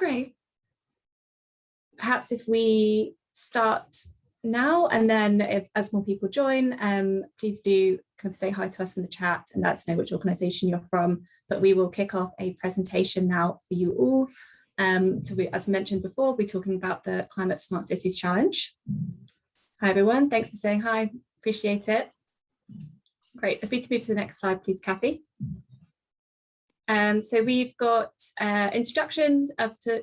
right. Perhaps if we start now, and then as more people join, please do kind of say hi to us in the chat and let us know which organisation you're from. But we will kick off a presentation now for you all. So as mentioned before, we're talking about the Climate Smart Cities Challenge. Hi everyone, thanks for saying hi, appreciate it. Great, so if we can move to the next slide, please, Kathy. So we've got introductions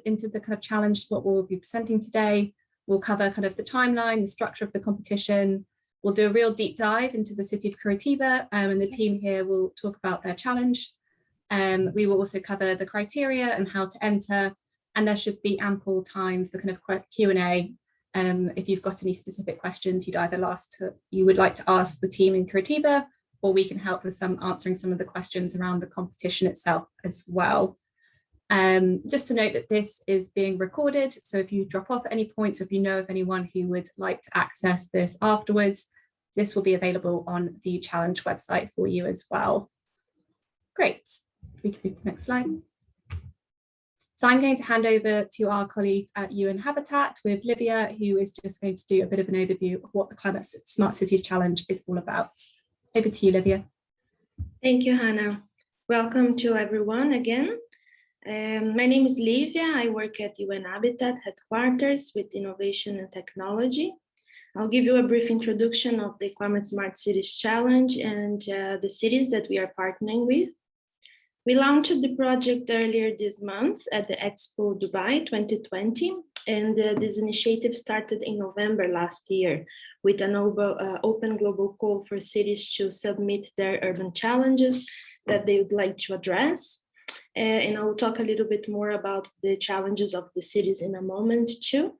into the kind of challenge, what we'll be presenting today. We'll cover kind of the timeline, the structure of the competition. We'll do a real deep dive into the city of Curitiba, and the team here will talk about their challenge. We will also cover the criteria and how to enter, and there should be ample time for kind of Q&A. If you've got any specific questions you would like to ask the team in Curitiba, or we can help with answering some of the questions around the competition itself as well. Just to note that this is being recorded, so if you drop off at any point, or if you know of anyone who would like to access this afterwards, this will be available on the challenge website for you as well. Great, we can move to the next slide. So I'm going to hand over to our colleagues at UN Habitat with Livia, who is just going to do a bit of an overview of what the Climate Smart Cities Challenge is all about. Over to you, Livia. Thank you, Hannah. Welcome to everyone again. My name is Livia. I work at UN Habitat headquarters with innovation and technology. I'll give you a brief introduction of the Climate Smart Cities Challenge and the cities that we are partnering with. We launched the project earlier this month at the Expo Dubai 2020, and this initiative started in November last year with an open global call for cities to submit their urban challenges that they would like to address. And I will talk a little bit more about the challenges of the cities in a moment too.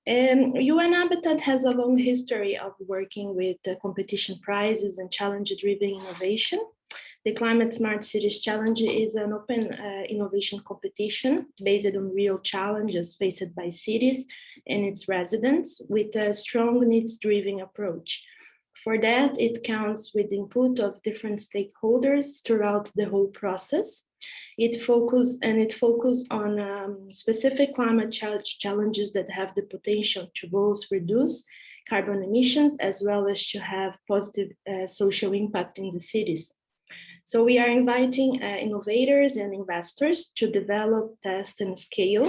UN Habitat has a long history of working with competition prizes and challenge-driven innovation. The Climate Smart Cities Challenge is an open innovation competition based on real challenges faced by cities and its residents with a strong needs-driven approach. For that, it counts with the input of different stakeholders throughout the whole process. It focuses on specific climate challenges that have the potential to both reduce carbon emissions as well as to have positive social impact in the cities. So we are inviting innovators and investors to develop, test, and scale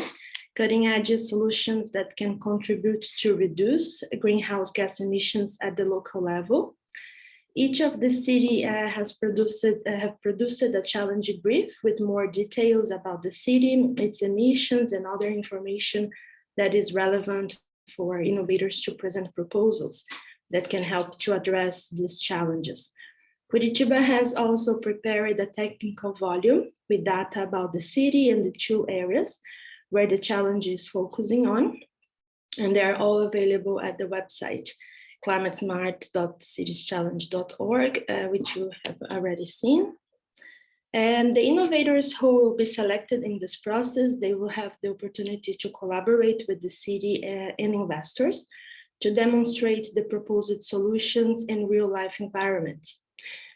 cutting-edge solutions that can contribute to reduce greenhouse gas emissions at the local level. Each of the cities have produced a challenge brief with more details about the city, its emissions, and other information that is relevant for innovators to present proposals that can help to address these challenges. Curitiba has also prepared a technical volume with data about the city and the two areas where the challenge is focusing on, and they are all available at the website climatesmart.citieschallenge.org, which you have already seen. And the innovators who will be selected in this process, they will have the opportunity to collaborate with the city and investors to demonstrate the proposed solutions in real-life environments.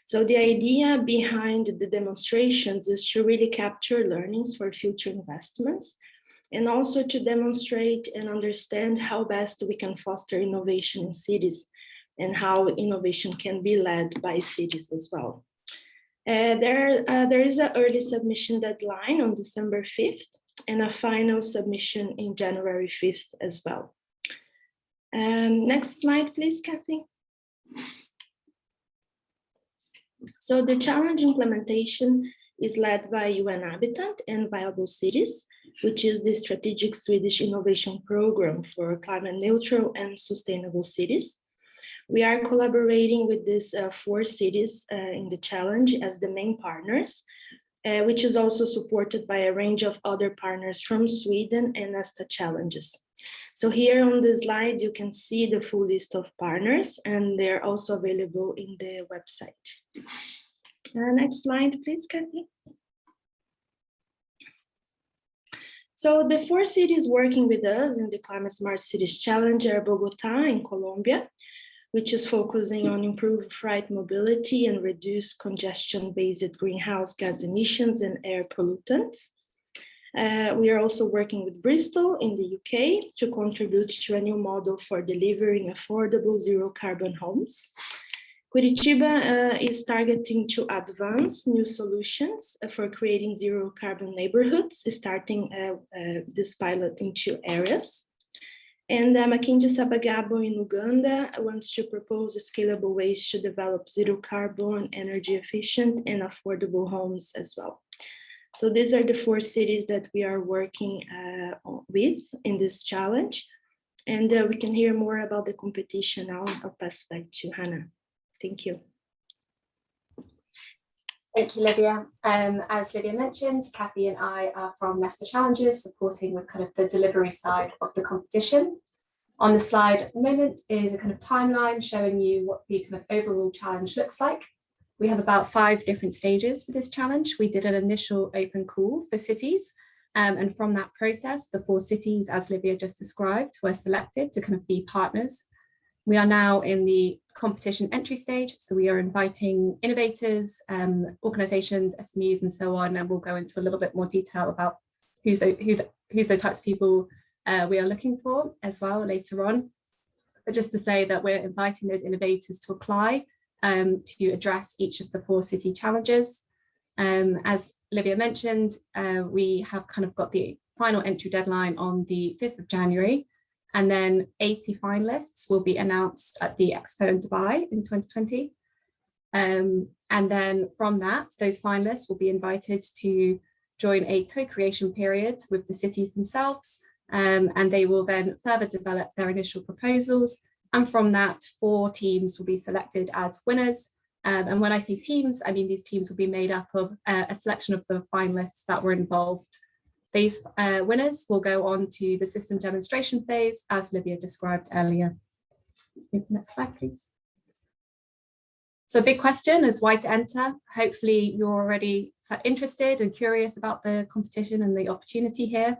So the idea behind the demonstrations is to really capture learnings for future investments, and also to demonstrate and understand how best we can foster innovation in cities and how innovation can be led by cities as well. There is an early submission deadline on December 5th and a final submission in January 5th as well. Next slide, please, Kathy. So the challenge implementation is led by UN Habitat and Viable Cities, which is the strategic Swedish innovation program for climate neutral and sustainable cities. We are collaborating with these 4 cities in the challenge as the main partners, which is also supported by a range of other partners from Sweden and ESTA challenges. So here on the slide, you can see the full list of partners, and they're also available in the website. Next slide, please, Kathy. So the 4 cities working with us in the Climate Smart Cities Challenge are Bogota in Colombia, which is focusing on improved freight mobility and reduce congestion-based greenhouse gas emissions and air pollutants. We are also working with Bristol in the UK to contribute to a new model for delivering affordable zero carbon homes. Curitiba is targeting to advance new solutions for creating zero carbon neighborhoods, starting this pilot in 2 areas. And Mackenzie Sabagabo in Uganda wants to propose scalable ways to develop zero carbon, energy efficient and affordable homes as well. So these are the 4 cities that we are working with in this challenge. And we can hear more about the competition now. I'll pass back to Hannah. Thank you. Thank you, Livia. As Livia mentioned, Kathy and I are from RESPA Challenges, supporting with kind of the delivery side of the competition. On the slide at the moment is a kind of timeline showing you what the kind of overall challenge looks like. We have about 5 different stages for this challenge. We did an initial open call for cities, and from that process, the 4 cities, as Livia just described, were selected to kind of be partners. We are now in the competition entry stage, so we are inviting innovators, organizations, SMEs, and so on, and we'll go into a little bit more detail about who's the types of people we are looking for as well later on. But just to say that we're inviting those innovators to apply to address each of the 4 city challenges. As Livia mentioned, we have kind of got the final entry deadline on the 5th of January, and then 80 finalists will be announced at the Expo in Dubai in 2020. And then from that, those finalists will be invited to join a co-creation period with the cities themselves, and they will then further develop their initial proposals. And from that, 4 teams will be selected as winners. And when I say teams, I mean these teams will be made up of a selection of the finalists that were involved. These winners will go on to the system demonstration phase, as Livia described earlier. Next slide, please. So a big question is why to enter. Hopefully you're already interested and curious about the competition and the opportunity here.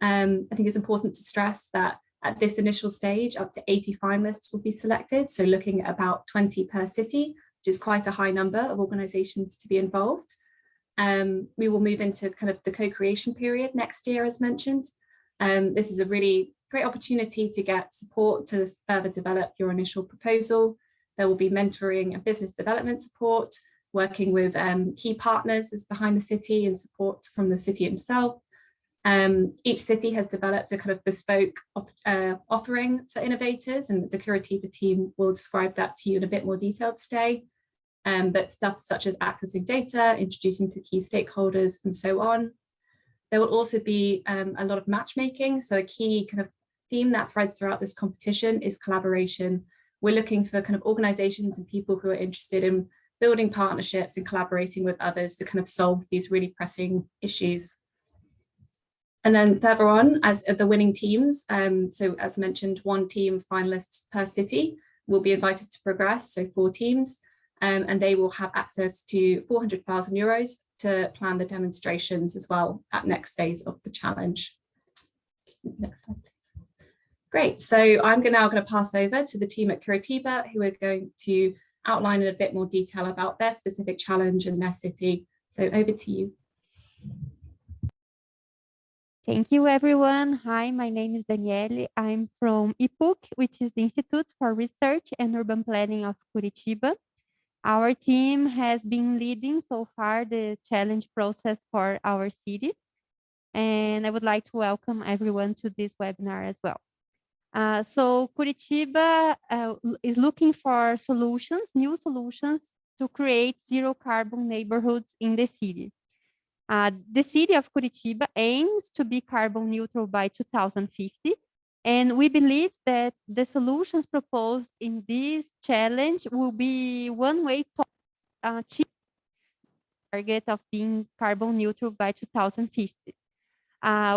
I think it's important to stress that at this initial stage, up to 80 finalists will be selected. So looking at about 20 per city, which is quite a high number of organizations to be involved. We will move into kind of the co-creation period next year, as mentioned. This is a really great opportunity to get support to further develop your initial proposal. There will be mentoring and business development support, working with key partners as behind the city and support from the city itself. Each city has developed a kind of bespoke offering for innovators, and the Curitiba team will describe that to you in a bit more detail today. But stuff such as accessing data, introducing to key stakeholders, and so on. There will also be a lot of matchmaking. So a key kind of theme that threads throughout this competition is collaboration. We're looking for kind of organizations and people who are interested in building partnerships and collaborating with others to kind of solve these really pressing issues. And then further on, as the winning teams, so as mentioned, 1 team finalists per city will be invited to progress, so 4 teams. And they will have access to 400,000 euros to plan the demonstrations as well at next phase of the challenge. Next slide, please. Great, so I'm now going to pass over to the team at Curitiba, who are going to outline in a bit more detail about their specific challenge in their city. So over to you. Thank you, everyone. Hi, my name is Daniele. I'm from IPUC, which is the Institute for Research and Urban Planning of Curitiba. Our team has been leading so far the challenge process for our city, and I would like to welcome everyone to this webinar as well. So Curitiba is looking for solutions, new solutions to create zero carbon neighborhoods in the city. The city of Curitiba aims to be carbon neutral by 2050. And we believe that the solutions proposed in this challenge will be one way to achieve the target of being carbon neutral by 2050.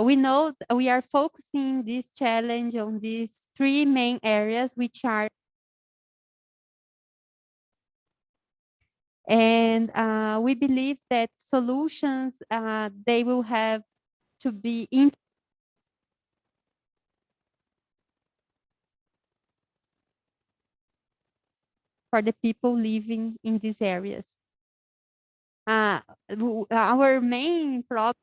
We know we are focusing this challenge on these 3 main areas, which are, and we believe that solutions, they will have to be for the people living in these areas. Our main problem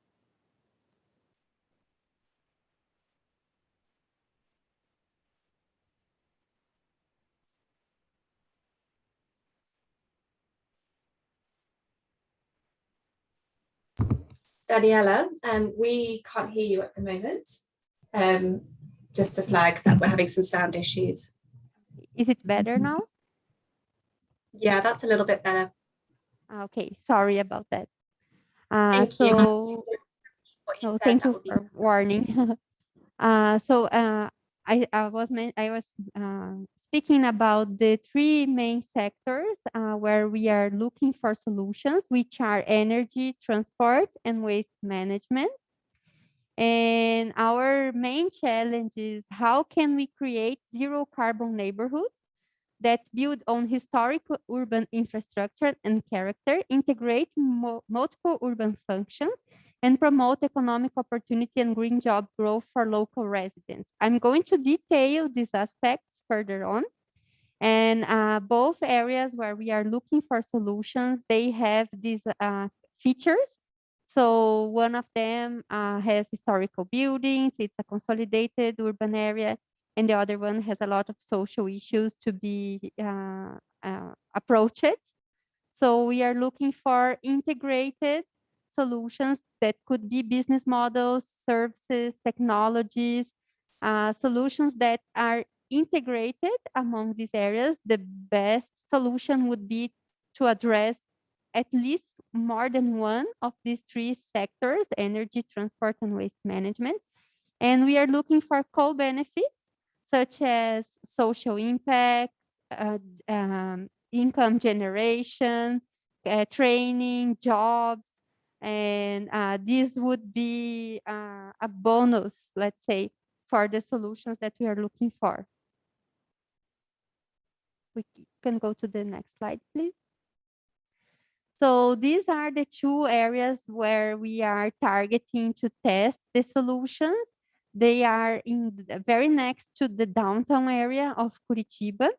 Daniela, we can't hear you at the moment. Just to flag that we're having some sound issues. Is it better now? Yeah, that's a little bit better. Okay, sorry about that. Thank you. So, What you no, said, thank that you would be for warning. I was speaking about the three main sectors where we are looking for solutions, which are energy, transport, and waste management. And our main challenge is how can we create zero carbon neighborhoods that build on historical urban infrastructure and character, integrate multiple urban functions, and promote economic opportunity and green job growth for local residents. I'm going to detail these aspects further on. And both areas where we are looking for solutions, they have these features. So one of them has historical buildings, it's a consolidated urban area, and the other one has a lot of social issues to be approached. So we are looking for integrated solutions that could be business models, services, technologies, solutions that are integrated among these areas. The best solution would be to address at least more than one of these three sectors: energy, transport, and waste management. And we are looking for co-benefits such as social impact, uh, income generation, training, jobs, and this would be a bonus, let's say, for the solutions that we are looking for. We can go to the next slide, please. So these are the two areas where we are targeting to test the solutions. They are very next to the downtown area of Curitiba.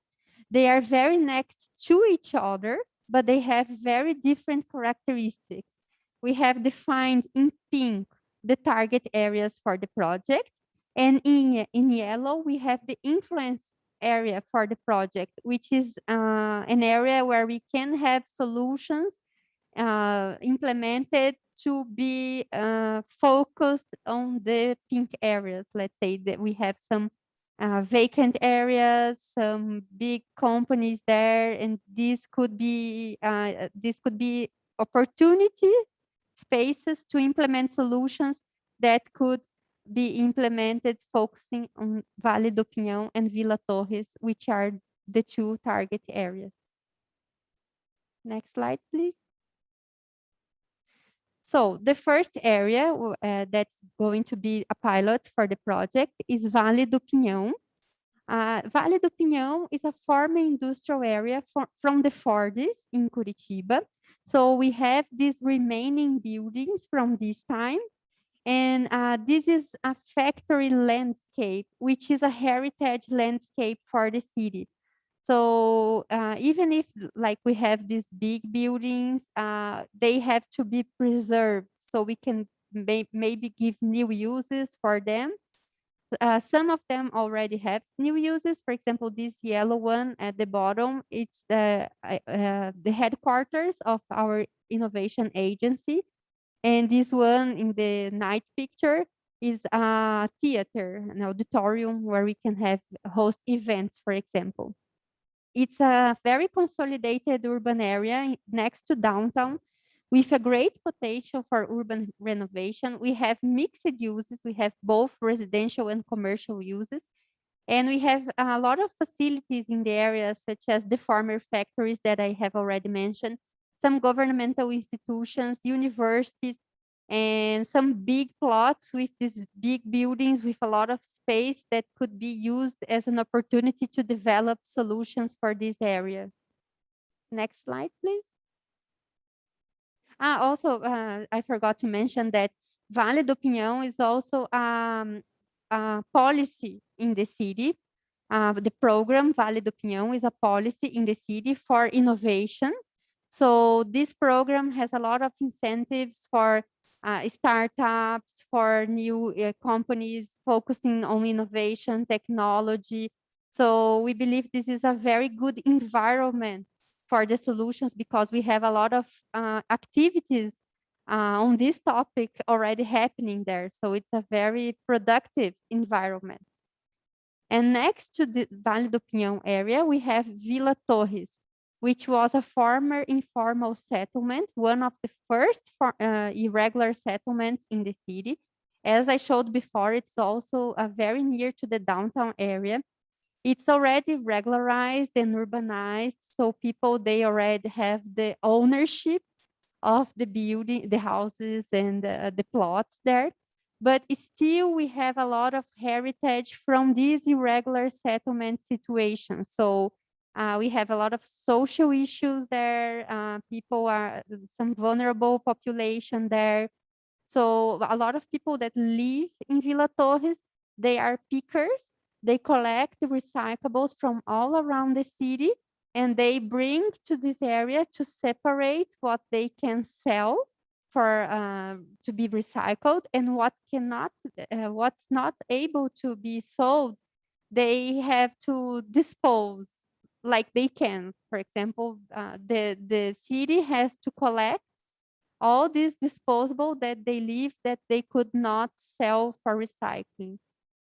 They are very next to each other, but they have very different characteristics. We have defined in pink the target areas for the project, and in yellow, we have the influence area for the project, which is an area where we can have solutions implemented to be focused on the pink areas. Let's say that we have some vacant areas, some big companies there, and this could be opportunity spaces to implement solutions that could be implemented focusing on Vale do Pinhão and Vila Torres, which are the two target areas. Next slide, please. So the first area that's going to be a pilot for the project is Vale do Pinhão. Vale do Pinhão is a former industrial area from the 40s in Curitiba. So we have these remaining buildings from this time. And this is a factory landscape, which is a heritage landscape for the city. So even if like we have these big buildings, they have to be preserved so we can maybe give new uses for them. Some of them already have new uses. For example, this yellow one at the bottom, it's the headquarters of our innovation agency. And this one in the night picture is a theater, an auditorium where we can host events, for example. It's a very consolidated urban area next to downtown with a great potential for urban renovation. We have mixed uses. We have both residential and commercial uses. And we have a lot of facilities in the area, such as the former factories that I have already mentioned, some governmental institutions, universities, and some big plots with these big buildings with a lot of space that could be used as an opportunity to develop solutions for this area. Next slide, please. Also, I forgot to mention that Vale do Pinhão is also a policy in the city. The program Vale do Pinhão is a policy in the city for innovation. So this program has a lot of incentives for startups, for new companies focusing on innovation, technology. So we believe this is a very good environment for the solutions because we have a lot of activities on this topic already happening there. So it's a very productive environment. And next to the Vale do Pinhão area, we have Vila Torres, which was a former informal settlement, one of the first irregular settlements in the city. As I showed before, it's also very near to the downtown area. It's already regularized and urbanized, so people, they already have the ownership of the building, the houses and the plots there. But still, we have a lot of heritage from these irregular settlement situations. So we have a lot of social issues there. People are some vulnerable population there. So a lot of people that live in Vila Torres, they are pickers. They collect recyclables from all around the city and they bring to this area to separate what they can sell for to be recycled and what cannot, what's not able to be sold, they have to dispose like they can. For example, the city has to collect all these disposable that they leave that they could not sell for recycling.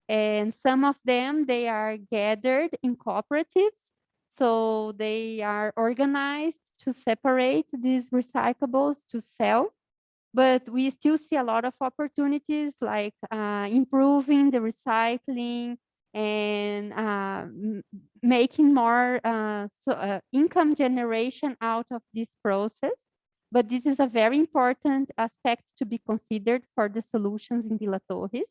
And some of them, they are gathered in cooperatives. So they are organized to separate these recyclables to sell. But we still see a lot of opportunities like improving the recycling and making more income generation out of this process. But this is a very important aspect to be considered for the solutions in Vila Torres.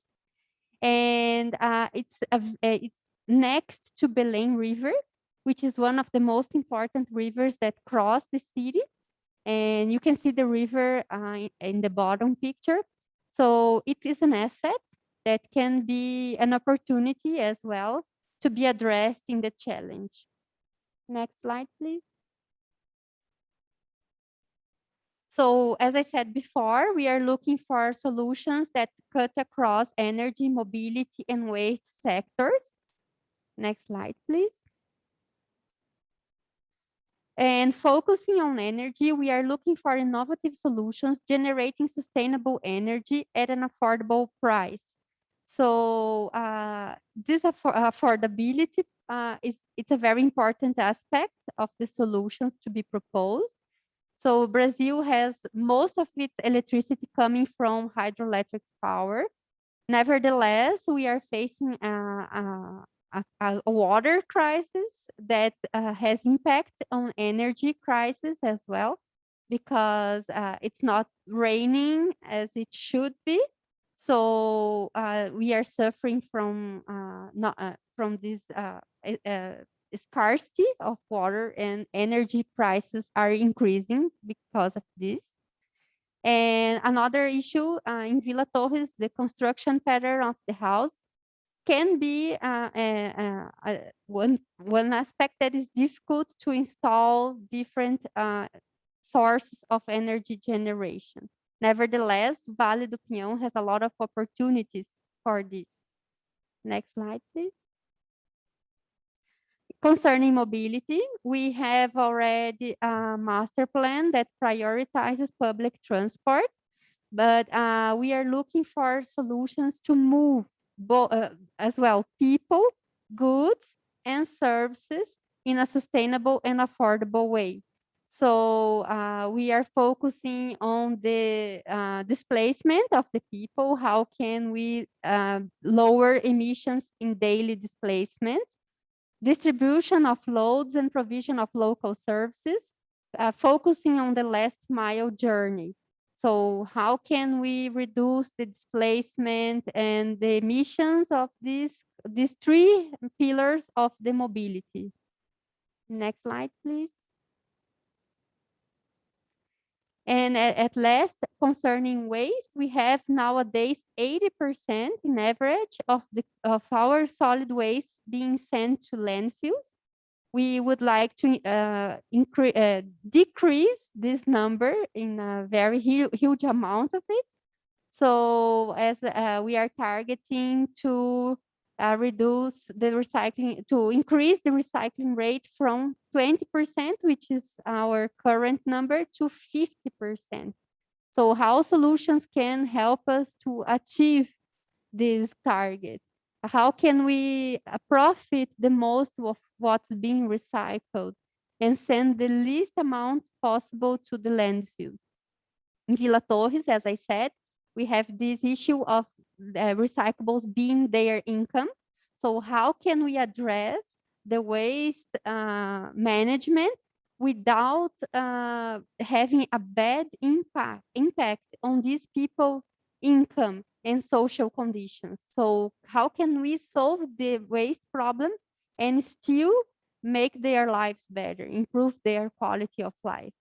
And it's next to Belém River, which is one of the most important rivers that cross the city. And you can see the river in the bottom picture. So it is an asset that can be an opportunity as well to be addressed in the challenge. Next slide, please. So as I said before, we are looking for solutions that cut across energy, mobility, and waste sectors. Next slide, please. And focusing on energy, we are looking for innovative solutions generating sustainable energy at an affordable price. So this affordability it's a very important aspect of the solutions to be proposed. So Brazil has most of its electricity coming from hydroelectric power. Nevertheless, we are facing a water crisis that has impact on energy crisis as well, because it's not raining as it should be. So we are suffering from from this scarcity of water, and energy prices are increasing because of this. And another issue in Vila Torres, the construction pattern of the house can be one aspect that is difficult to install different sources of energy generation. Nevertheless, Vale do Pinhão has a lot of opportunities for this. Next slide, please. Concerning mobility, we have already a master plan that prioritizes public transport, but we are looking for solutions to move as well people, goods, and services in a sustainable and affordable way. So we are focusing on the displacement of the people. How can we lower emissions in daily displacement? Distribution of loads and provision of local services, focusing on the last mile journey. So how can we reduce the displacement and the emissions of these three pillars of the mobility? Next slide, please. And at last, concerning waste, we have nowadays 80% in average of our solid waste being sent to landfills. We would like to decrease this number in a very huge amount of it. So as we are targeting to reduce the recycling, to increase the recycling rate from 20%, which is our current number, to 50%. So how solutions can help us to achieve these targets? How can we profit the most of what's being recycled and send the least amount possible to the landfills? In Villa Torres, as I said, we have this issue of recyclables being their income. So how can we address the waste management without having a bad impact on these people's income and social conditions? So how can we solve the waste problem and still make their lives better, improve their quality of life?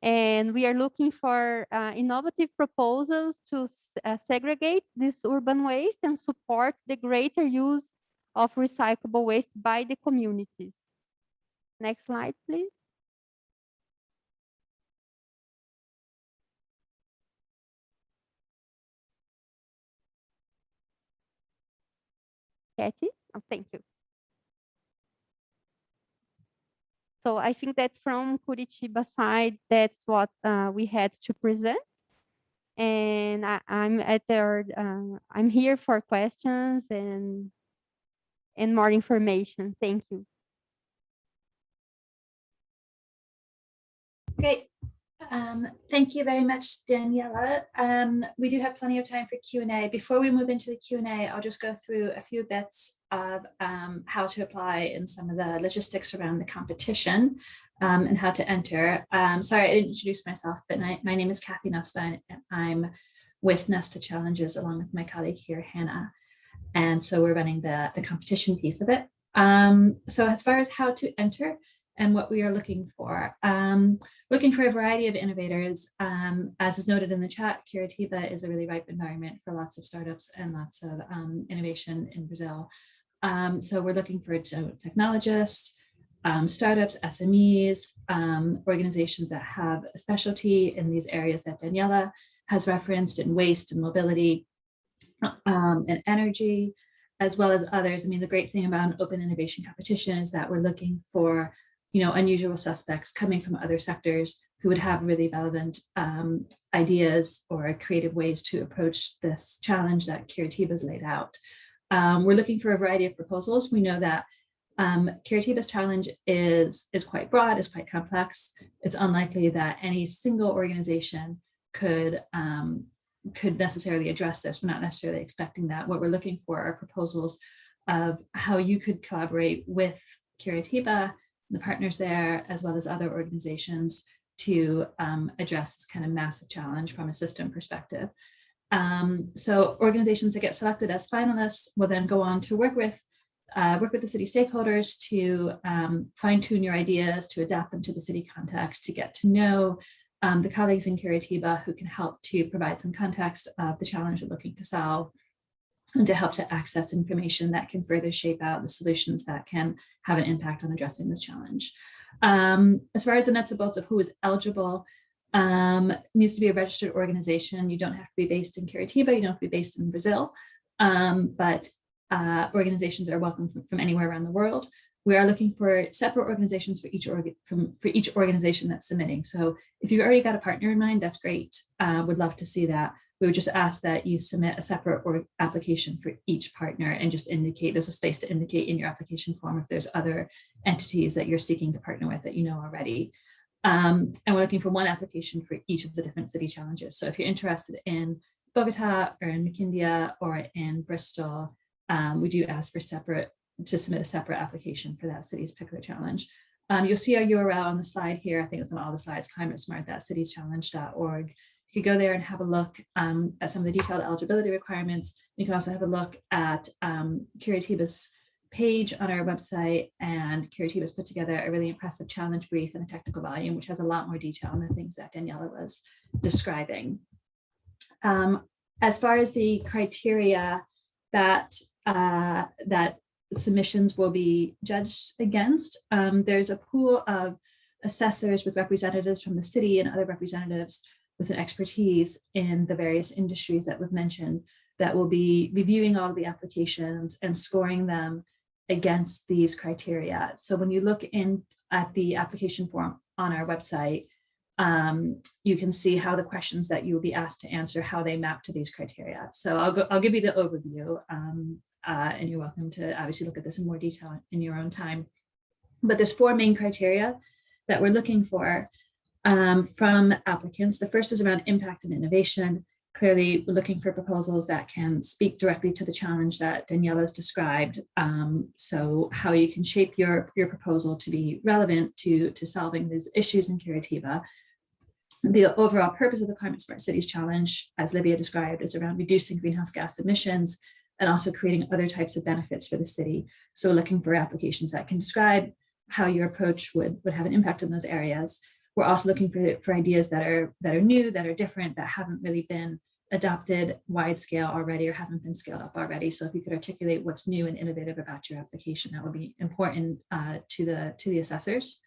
And we are looking for innovative proposals to segregate this urban waste and support the greater use of recyclable waste by the communities. Next slide, please. Kathy? Oh, thank you. So I think that from Curitiba side, that's what we had to present. And I'm here for questions and more information. Thank you. Great. Thank you very much, Daniela. We do have plenty of time for Q&A. Before we move into the Q&A, I'll just go through a few bits of how to apply and some of the logistics around the competition and how to enter. Sorry, I didn't introduce myself, but my name is Kathy Nuffstein, and I'm with Nesta Challenges along with my colleague here, Hannah. And so we're running the competition piece of it. So as far as how to enter and what we are looking for a variety of innovators. As is noted in the chat, Curitiba is a really ripe environment for lots of startups and lots of innovation in Brazil. So we're looking for technologists, startups, SMEs, organizations that have a specialty in these areas that Daniela has referenced in waste and mobility and energy, as well as others. I mean, the great thing about an open innovation competition is that we're looking for unusual suspects coming from other sectors who would have really relevant ideas or creative ways to approach this challenge that Curitiba's laid out. We're looking for a variety of proposals. We know that Curitiba's challenge is quite broad, is quite complex. It's unlikely that any single organization could necessarily address this. We're not necessarily expecting that. What we're looking for are proposals of how you could collaborate with Curitiba, the partners there, as well as other organizations to address this kind of massive challenge from a system perspective. So organizations that get selected as finalists will then go on to work with the city stakeholders to fine tune your ideas, to adapt them to the city context, to get to know the colleagues in Curitiba who can help to provide some context of the challenge you're looking to solve, and to help to access information that can further shape out the solutions that can have an impact on addressing this challenge. As far as the nuts and bolts of who is eligible, needs to be a registered organization. You don't have to be based in Curitiba, you don't have to be based in Brazil, but organizations are welcome from anywhere around the world. We are looking for separate organizations for each organization that's submitting. So if you've already got a partner in mind, that's great. Would love to see that. We would just ask that you submit a separate application for each partner and just indicate, there's a space to indicate in your application form if there's other entities that you're seeking to partner with that you know already. And we're looking for one application for each of the different city challenges. So if you're interested in Bogota or in Maquindia or in Bristol, we do ask for to submit a separate application for that city's particular challenge. You'll see our URL on the slide here. I think it's on all the slides, climatesmart.citieschallenge.org. You could go there and have a look at some of the detailed eligibility requirements. You can also have a look at Curitiba's page on our website, and Curitiba's put together a really impressive challenge brief and a technical volume, which has a lot more detail on the things that Daniela was describing. As far as the criteria that submissions will be judged against, there's a pool of assessors with representatives from the city and other representatives with an expertise in the various industries that we've mentioned that will be reviewing all of the applications and scoring them against these criteria. So when you look in at the application form on our website, you can see how the questions that you will be asked to answer, how they map to these criteria. So I'll give you the overview, and you're welcome to obviously look at this in more detail in your own time. But there's 4 main criteria that we're looking for from applicants. The first is around impact and innovation. Clearly, we're looking for proposals that can speak directly to the challenge that Daniela's described. So how you can shape your proposal to be relevant to solving these issues in Curitiba. The overall purpose of the Climate Smart Cities Challenge, as Livia described, is around reducing greenhouse gas emissions and also creating other types of benefits for the city. So looking for applications that can describe how your approach would have an impact in those areas. We're also looking for ideas that are new, that are different, that haven't really been adopted wide scale already or haven't been scaled up already. So if you could articulate what's new and innovative about your application, that would be important to the assessors.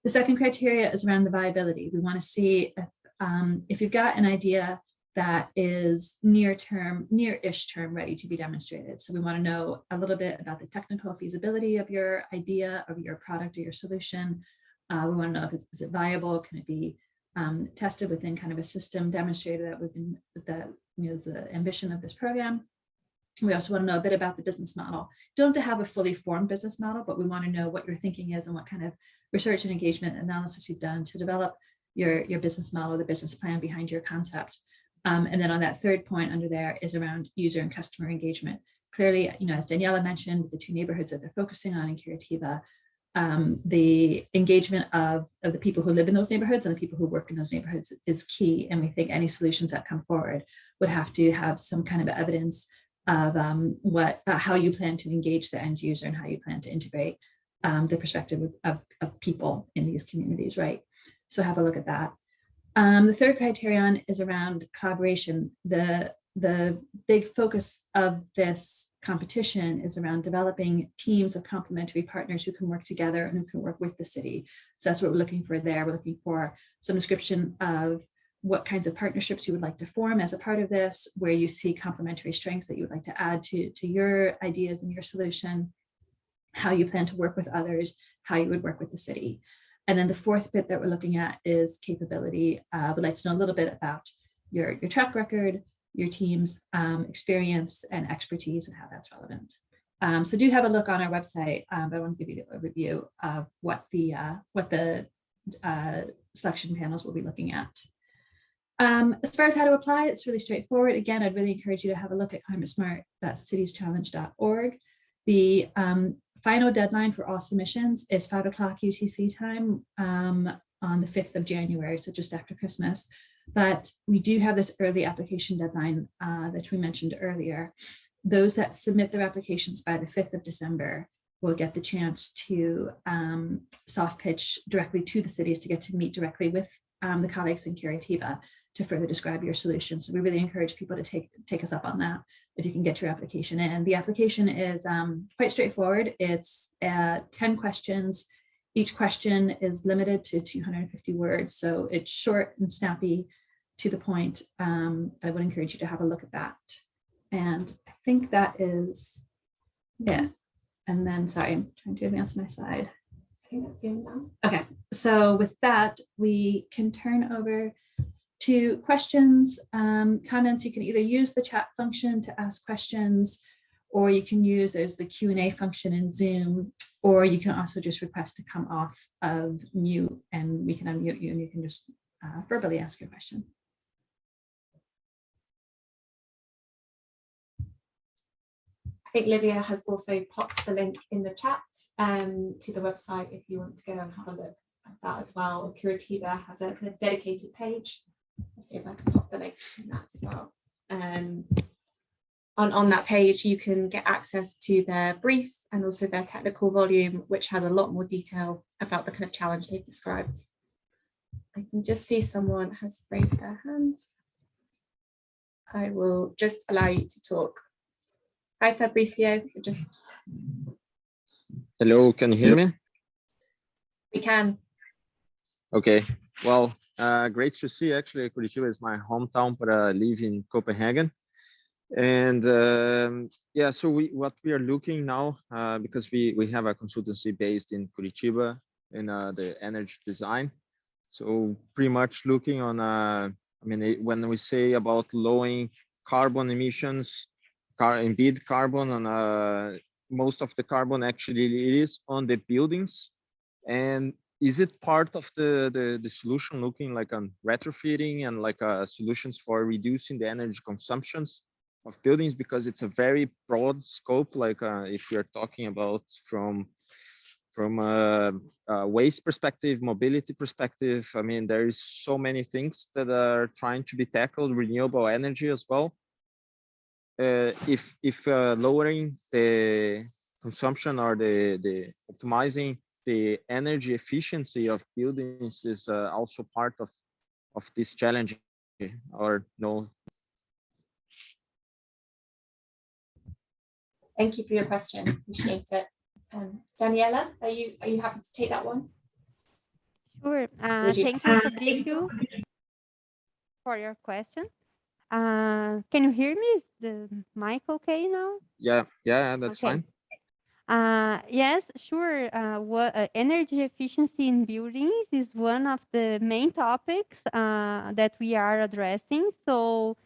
The second criteria is around the viability. We want to see if you've got an idea that is near-ish term ready to be demonstrated. So we want to know a little bit about the technical feasibility of your idea, of your product or your solution. We want to know if is it viable, can it be tested within kind of a system demonstrator that is the ambition of this program. We also want to know a bit about the business model. Don't have to have a fully formed business model, but we want to know what your thinking is and what kind of research and engagement analysis you've done to develop your business model, the business plan behind your concept. And then on that third point under there is around user and customer engagement. Clearly, as Daniela mentioned, with the 2 neighborhoods that they're focusing on in Curitiba, the engagement of the people who live in those neighborhoods and the people who work in those neighborhoods is key. And we think any solutions that come forward would have to have some kind of evidence of how you plan to engage the end user and how you plan to integrate the perspective of people in these communities, right? So have a look at that. The third criterion is around collaboration. The big focus of this competition is around developing teams of complementary partners who can work together and who can work with the city. So that's what we're looking for there. We're looking for some description of what kinds of partnerships you would like to form as a part of this, where you see complementary strengths that you would like to add to your ideas and your solution, how you plan to work with others, how you would work with the city. And then the fourth bit that we're looking at is capability. We'd like to know a little bit about your track record, your team's experience and expertise and how that's relevant. So do have a look on our website, but I want to give you the overview of what the selection panels will be looking at. As far as how to apply, it's really straightforward. Again, I'd really encourage you to have a look at climatesmart.citieschallenge.org. The final deadline for all submissions is 5 o'clock UTC time on the 5th of January, so just after Christmas. But we do have this early application deadline that we mentioned earlier. Those that submit their applications by the 5th of December will get the chance to soft pitch directly to the cities to get to meet directly with the colleagues in Curitiba to further describe your solution. So we really encourage people to take us up on that if you can get your application in. The application is quite straightforward. It's 10 questions. Each question is limited to 250 words. So it's short and snappy to the point. I would encourage you to have a look at that. And I think that is it. And then, sorry, I'm trying to advance my slide. I think that's the end now. Okay, so with that, we can turn over to questions, comments. You can either use the chat function to ask questions, or you can use, there's the Q&A function in Zoom, or you can also just request to come off of mute and we can unmute you and you can just verbally ask your question. I think Livia has also popped the link in the chat to the website if you want to go and have a look at that as well. Curitiba has a kind of dedicated page. Let's see if I can pop the link in that as well. On that page, you can get access to their brief and also their technical volume, which has a lot more detail about the kind of challenge they've described. I can just see someone has raised their hand. I will just allow you to talk. Hi, Fabricio. Hello, can you hear me? We can. Okay, well, great to see. Actually, Curitiba is my hometown, but I live in Copenhagen. And yeah, so what we are looking now, because we have a consultancy based in Curitiba in the energy design. So pretty much looking on, when we say about lowering carbon emissions, embed carbon on most of the carbon actually it is on the buildings. And is it part of the solution looking like on retrofitting and like solutions for reducing the energy consumptions of buildings? Because it's a very broad scope, like if you're talking about from a waste perspective, mobility perspective, I mean, there is so many things that are trying to be tackled, renewable energy as well. If lowering the consumption or the optimizing the energy efficiency of buildings is also part of this challenge, or no? Thank you for your question. Appreciate it. Daniela, are you happy to take that one? Sure. Would you- Thank you, Fabricio, for your question. Can you hear me? Is the mic okay now? Yeah, that's Okay. fine. Yes, sure. Energy efficiency in buildings is one of the main topics that we are addressing. So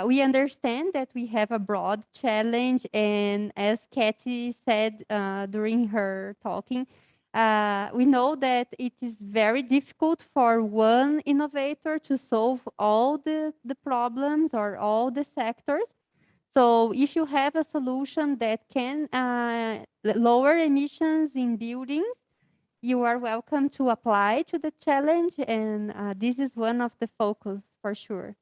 we understand that we have a broad challenge, and as Kathy said during her talking, we know that it is very difficult for one innovator to solve all the problems or all the sectors. So if you have a solution that can lower emissions in buildings, you are welcome to apply to the challenge, and this is one of the focus for sure.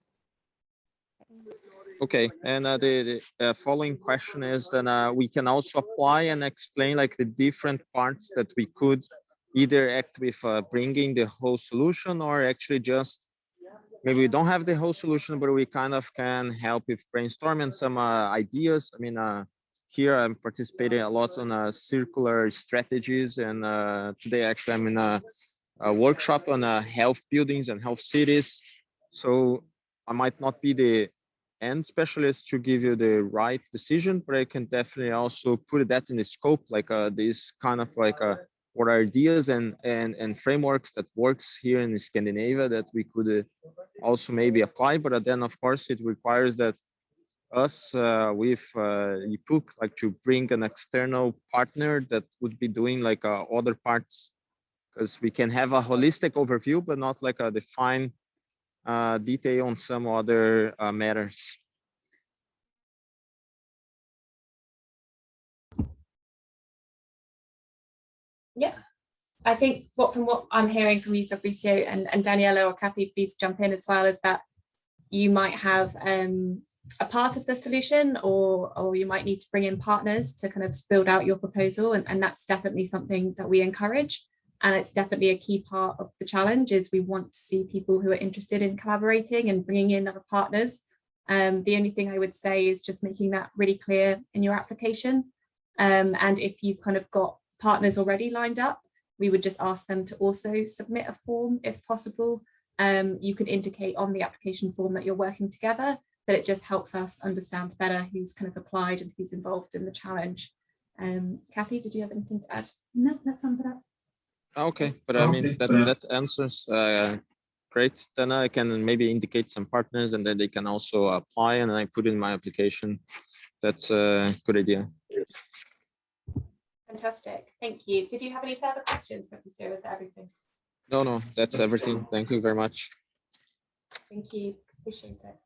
Okay, and the following question is then we can also apply and explain like the different parts that we could either act with bringing the whole solution, or actually just maybe we don't have the whole solution, but we kind of can help with brainstorming some ideas. I mean, here I'm participating a lot on circular strategies, and today actually I'm in a workshop on health buildings and health cities. So I might not be the end specialist to give you the right decision, but I can definitely also put that in the scope, like this kind of like what are ideas and frameworks that works here in Scandinavia that we could also maybe apply. But then of course it requires that us with EPUC like to bring an external partner that would be doing like other parts, because we can have a holistic overview but not like a defined detail on some other matters. Yeah, I think from what I'm hearing from you, Fabricio, and Daniela or Kathy, please jump in as well, is that you might have a part of the solution, or you might need to bring in partners to kind of build out your proposal, and that's definitely something that we encourage. And it's definitely a key part of the challenge, is we want to see people who are interested in collaborating and bringing in other partners. The only thing I would say is just making that really clear in your application. And if you've kind of got partners already lined up, we would just ask them to also submit a form if possible. You can indicate on the application form that you're working together, but it just helps us understand better who's kind of applied and who's involved in the challenge. Kathy, did you have anything to add? No, that sums it up. Okay, but I mean that answers great. Then I can maybe indicate some partners, and then they can also apply, and I put in my application. That's a good idea. Fantastic, thank you. Did you have any further questions, Fabricio? Is that everything? No, that's everything. Thank you very much. Thank you, appreciate it.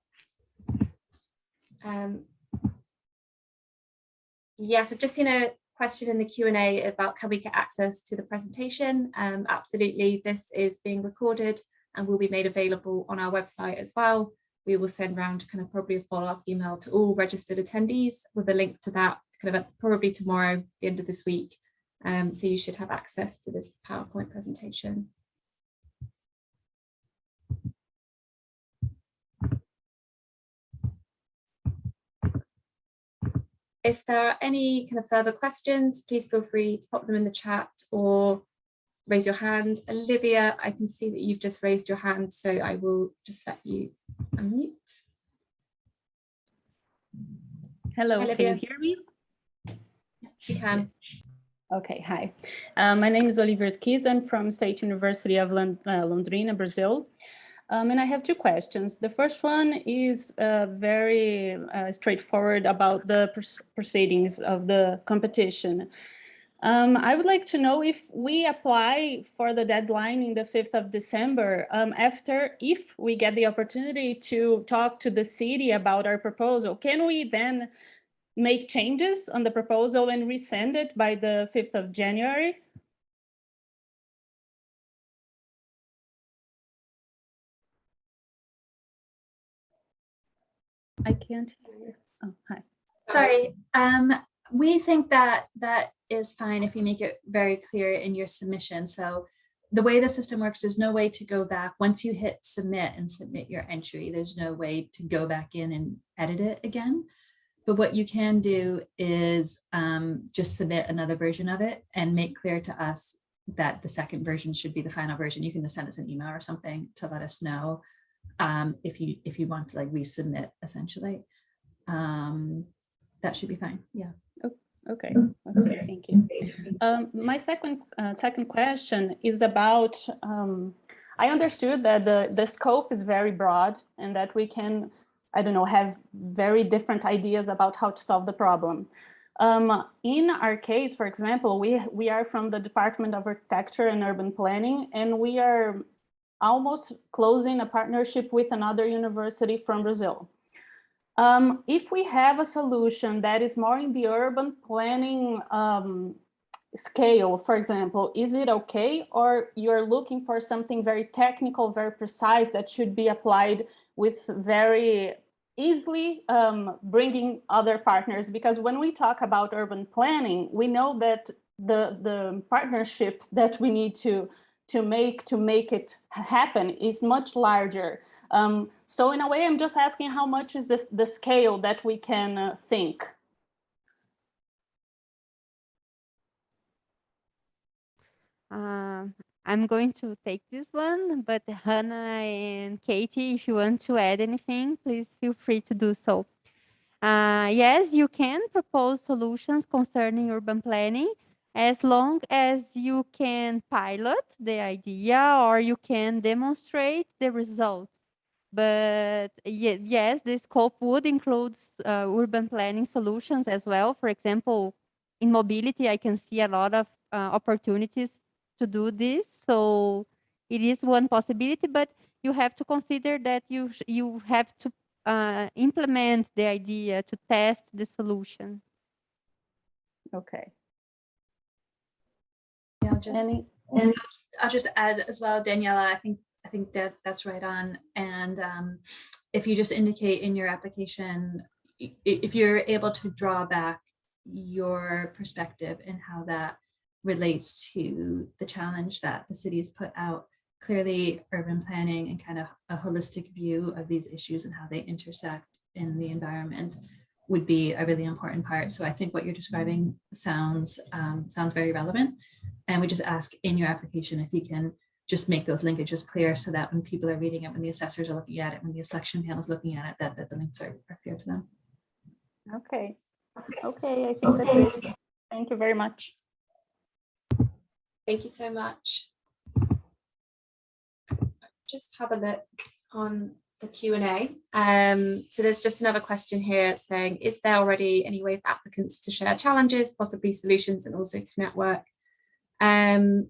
Yes, I've just seen a question in the Q&A about can we get access to the presentation. Absolutely, this is being recorded and will be made available on our website as well. We will send around kind of probably a follow-up email to all registered attendees with a link to that kind of probably tomorrow, the end of this week. So you should have access to this PowerPoint presentation. If there are any kind of further questions, please feel free to pop them in the chat or raise your hand. Olivia, I can see that you've just raised your hand, so I will just let you unmute. Hello, Hi, can you hear me? You can. Okay, hi. My name is Oliver Kies. I'm from State University of Londrina, Brazil. And I have two questions. The first one is very straightforward about the proceedings of the competition. I would like to know if we apply for the deadline in the 5th of December, if we get the opportunity to talk to the city about our proposal, can we then make changes on the proposal and resend it by the 5th of January? I can't hear. Oh, hi. Sorry. We think that that is fine if you make it very clear in your submission. So the way the system works, there's no way to go back. Once you hit submit and submit your entry, there's no way to go back in and edit it again. But what you can do is just submit another version of it and make clear to us that the second version should be the final version. You can just send us an email or something to let us know if you want to like resubmit essentially. That should be fine. Yeah. Okay. Okay. Thank you. My second question is about. I understood that the scope is very broad and that we can, I don't know, have very different ideas about how to solve the problem. In our case, for example, we are from the Department of Architecture and Urban Planning, and we are almost closing a partnership with another university from Brazil. If we have a solution that is more in the urban planning scale, for example, is it okay? Or you're looking for something very technical, very precise that should be applied with very easily bringing other partners? Because when we talk about urban planning, we know that the partnership that we need to make it happen is much larger. So in a way, I'm just asking how much is the scale that we can think? I'm going to take this one, but Hannah and Katie, if you want to add anything, please feel free to do so. Yes, you can propose solutions concerning urban planning as long as you can pilot the idea or you can demonstrate the results. But yes, the scope would include urban planning solutions as well. For example, in mobility, I can see a lot of opportunities to do this. So it is one possibility, but you have to consider that you have to implement the idea, to test the solution. Okay. Yeah, I'll just add as well, Daniela, I think that that's right on. And if you just indicate in your application, if you're able to draw back your perspective and how that relates to the challenge that the city has put out, clearly urban planning and kind of a holistic view of these issues and how they intersect in the environment would be a really important part. So I think what you're describing sounds very relevant. And we just ask in your application if you can just make those linkages clear so that when people are reading it, when the assessors are looking at it, when the selection panel is looking at it, that the links are clear to them. Okay. Okay, I think that's it. Thank you very much. Thank you so much. Just have a look on the Q&A. So there's just another question here saying, is there already any way for applicants to share challenges, possibly solutions, and also to network? I'm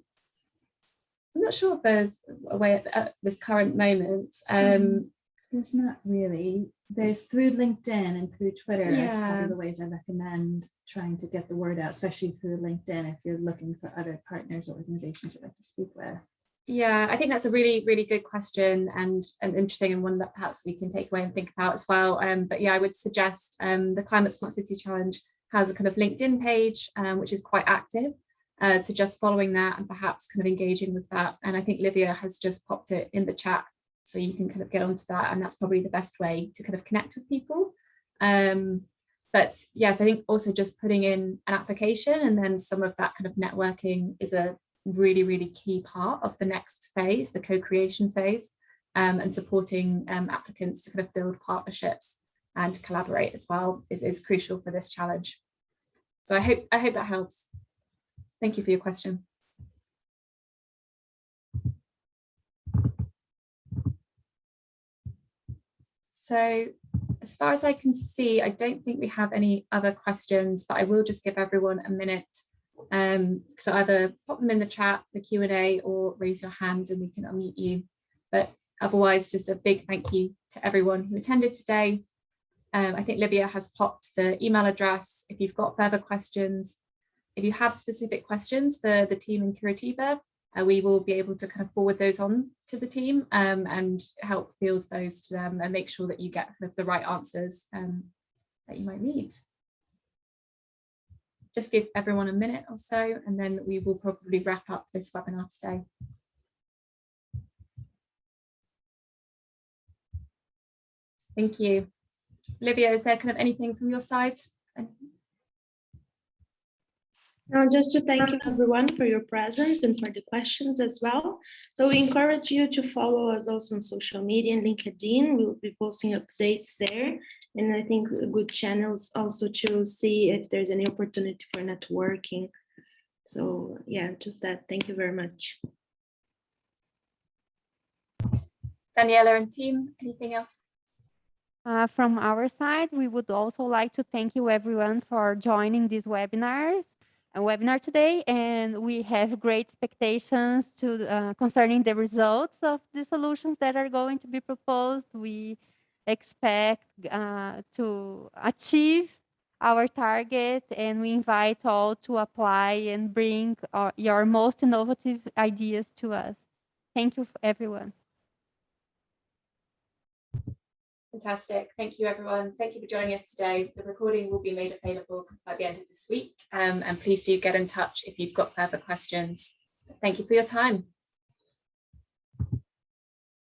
not sure if there's a way at this current moment. There's not really. There's through LinkedIn and through Twitter. Yeah. That's probably the ways I recommend trying to get the word out, especially through LinkedIn if you're looking for other partners or organizations you'd like to speak with. Yeah, I think that's a really, really good question and interesting, and one that perhaps we can take away and think about as well. But yeah, I would suggest the Climate Smart City Challenge has a kind of LinkedIn page, which is quite active. To just following that and perhaps kind of engaging with that. And I think Livia has just popped it in the chat, so you can kind of get onto that, and that's probably the best way to kind of connect with people. But yes, I think also just putting in an application and then some of that kind of networking is a really, really key part of the next phase, the co-creation phase, and supporting applicants to kind of build partnerships and to collaborate as well is crucial for this challenge. So I hope that helps. Thank you for your question. So as far as I can see, I don't think we have any other questions, but I will just give everyone a minute to either pop them in the chat, the Q&A, or raise your hand and we can unmute you. But otherwise, just a big thank you to everyone who attended today. I think Livia has popped the email address if you've got further questions. If you have specific questions for the team in Curitiba, we will be able to kind of forward those on to the team and help field those to them and make sure that you get kind of the right answers that you might need. Just give everyone a minute or so, and then we will probably wrap up this webinar today. Thank you. Livia, is there kind of anything from your side? Just to thank you everyone for your presence and for the questions as well. So we encourage you to follow us also on social media and LinkedIn. We'll be posting updates there. And I think good channels also to see if there's any opportunity for networking. So yeah, just that. Thank you very much. Daniela and team, anything else? From our side, we would also like to thank you everyone for joining this webinar today, and we have great expectations to concerning the results of the solutions that are going to be proposed. We expect to achieve our target, and we invite all to apply and bring your most innovative ideas to us. Thank you, everyone. Fantastic. Thank you, everyone. Thank you for joining us today. The recording will be made available by the end of this week. And please do get in touch if you've got further questions. Thank you for your time.